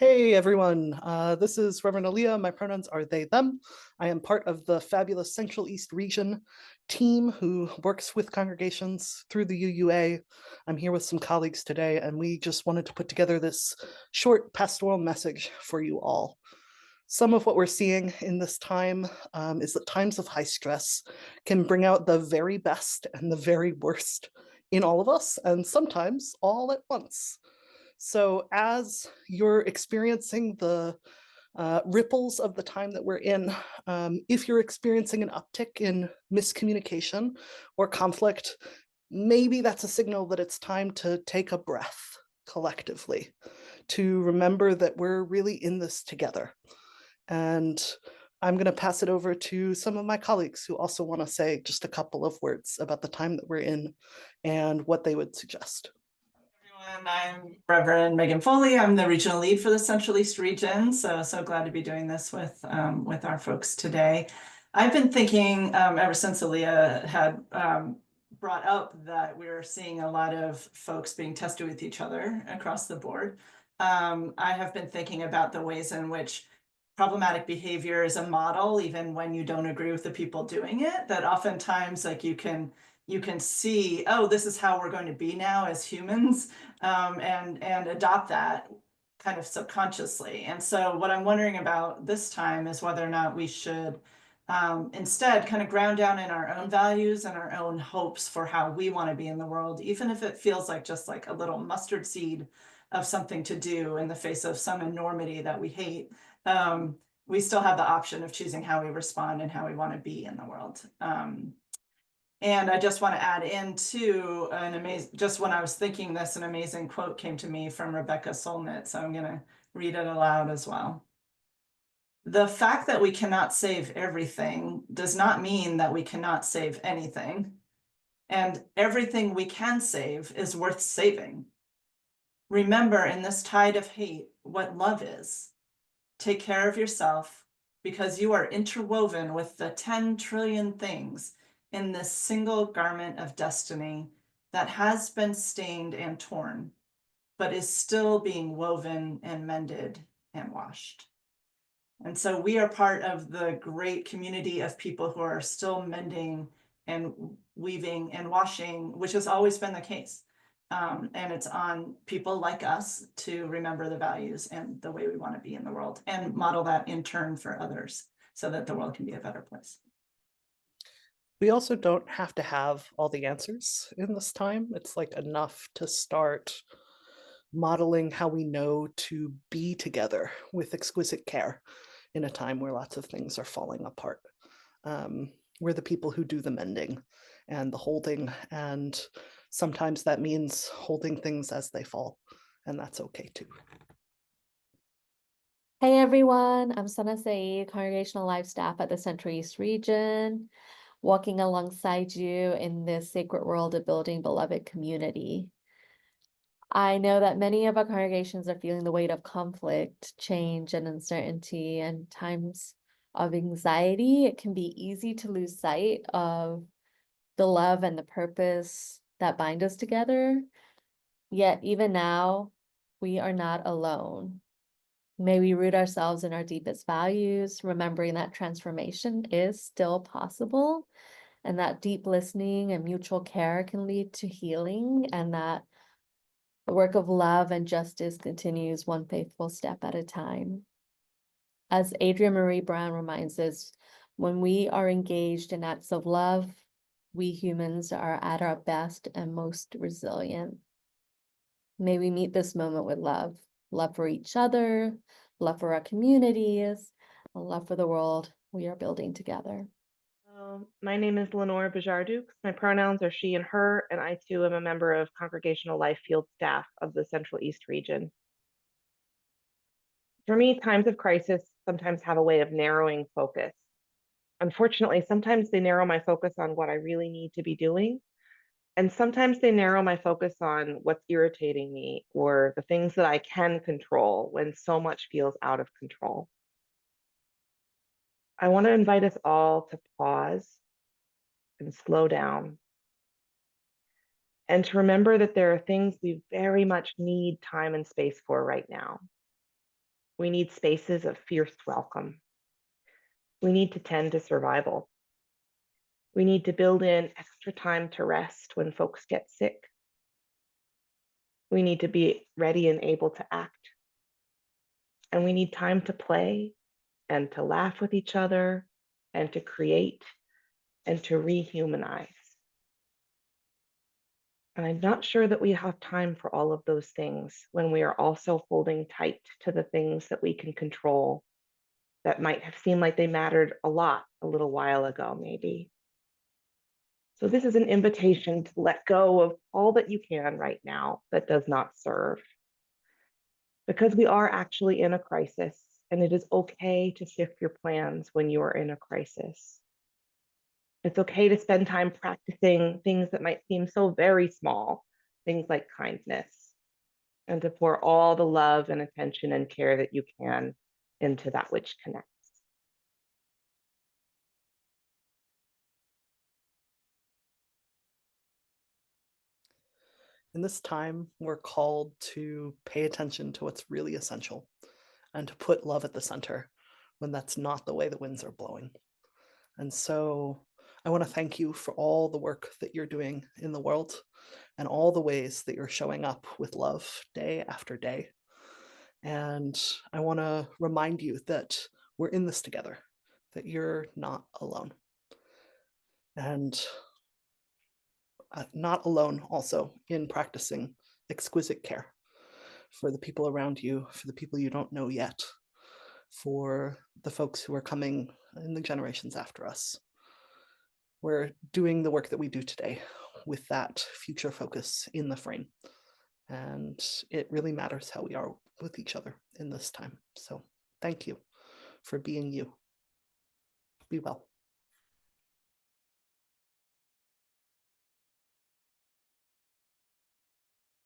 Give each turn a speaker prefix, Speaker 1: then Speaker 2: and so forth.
Speaker 1: Hey everyone, this is Reverend Aaliyah. My pronouns are they, them. I am part of the fabulous Central East Region team who works with congregations through the UUA. I'm here with some colleagues today, and we just wanted to put together this short pastoral message for you all. Some of what we're seeing in this time is that times of high stress can bring out the very best and the very worst in all of us, and sometimes all at once. So, as you're experiencing the ripples of the time that we're in, if you're experiencing an uptick in miscommunication or conflict, maybe that's a signal that it's time to take a breath collectively, to remember that we're really in this together. And I'm going to pass it over to some of my colleagues who also want to say just a couple of words about the time that we're in and what they would suggest.
Speaker 2: Everyone, I'm Reverend Megan Foley. I'm the regional lead for the Central East region. So glad to be doing this with our folks today. I've been thinking ever since Aaliyah had brought up that we're seeing a lot of folks being tested with each other across the board. I have been thinking about the ways in which problematic behavior is a model, even when you don't agree with the people doing it, that oftentimes like you can see, oh, this is how we're going to be now as humans, and adopt that kind of subconsciously. And so what I'm wondering about this time is whether or not we should instead kind of ground down in our own values and our own hopes for how we want to be in the world, even if it feels like just like a little mustard seed of something to do in the face of some enormity that we hate. We still have the option of choosing how we respond and how we want to be in the world. And I just want to add in too an amazing, just when I was thinking this, an amazing quote came to me from Rebecca Solnit. So I'm going to read it aloud as well. The fact that we cannot save everything does not mean that we cannot save anything. And everything we can save is worth saving. Remember in this tide of hate what love is. Take care of yourself because you are interwoven with the 10 trillion things in this single garment of destiny that has been stained and torn, but is still being woven and mended and washed. And so we are part of the great community of people who are still mending and weaving and washing, which has always been the case. And it's on people like us to remember the values and the way we want to be in the world and model that in turn for others so that the world can be a better place.
Speaker 1: We also don't have to have all the answers in this time. It's like enough to start modeling how we know to be together with exquisite care in a time where lots of things are falling apart. We're the people who do the mending and the holding, and sometimes that means holding things as they fall, and that's okay too.
Speaker 3: Hey everyone, I'm Sana Saeed, Congregational Life Staff at the Central East Region, walking alongside you in this sacred world of building beloved community. I know that many of our congregations are feeling the weight of conflict, change, and uncertainty, and times of anxiety. It can be easy to lose sight of the love and the purpose that bind us together. Yet even now, we are not alone. May we root ourselves in our deepest values, remembering that transformation is still possible and that deep listening and mutual care can lead to healing, and that the work of love and justice continues one faithful step at a time. As Adrienne Marie Brown reminds us, when we are engaged in acts of love, we humans are at our best and most resilient. May we meet this moment with love. Love for each other, love for our communities, and love for the world we are building together.
Speaker 4: My name is Lenore Bajardukes. My pronouns are she and her, and I too am a member of Congregational Life Field staff of the Central East region. For me, times of crisis sometimes have a way of narrowing focus. Unfortunately, sometimes they narrow my focus on what I really need to be doing, and sometimes they narrow my focus on what's irritating me or the things that I can control when so much feels out of control. I want to invite us all to pause and slow down and to remember that there are things we very much need time and space for right now. We need spaces of fierce welcome. We need to tend to survival. We need to build in extra time to rest when folks get sick. We need to be ready and able to act. And we need time to play and to laugh with each other and to create and to rehumanize. And I'm not sure that we have time for all of those things when we are also holding tight to the things that we can control that might have seemed like they mattered a lot a little while ago, maybe. So this is an invitation to let go of all that you can right now that does not serve. Because we are actually in a crisis, and it is okay to shift your plans when you are in a crisis. It's okay to spend time practicing things that might seem so very small, things like kindness, and to pour all the love and attention and care that you can into that which connects.
Speaker 1: In this time, we're called to pay attention to what's really essential and to put love at the center when that's not the way the winds are blowing. And so I want to thank you for all the work that you're doing in the world and all the ways that you're showing up with love day after day. And I want to remind you that we're in this together, that you're not alone. And not alone also in practicing exquisite care for the people around you, for the people you don't know yet, for the folks who are coming in the generations after us. We're doing the work that we do today with that future focus in the frame. And it really matters how we are with each other in this time. So thank you for being you. Be well.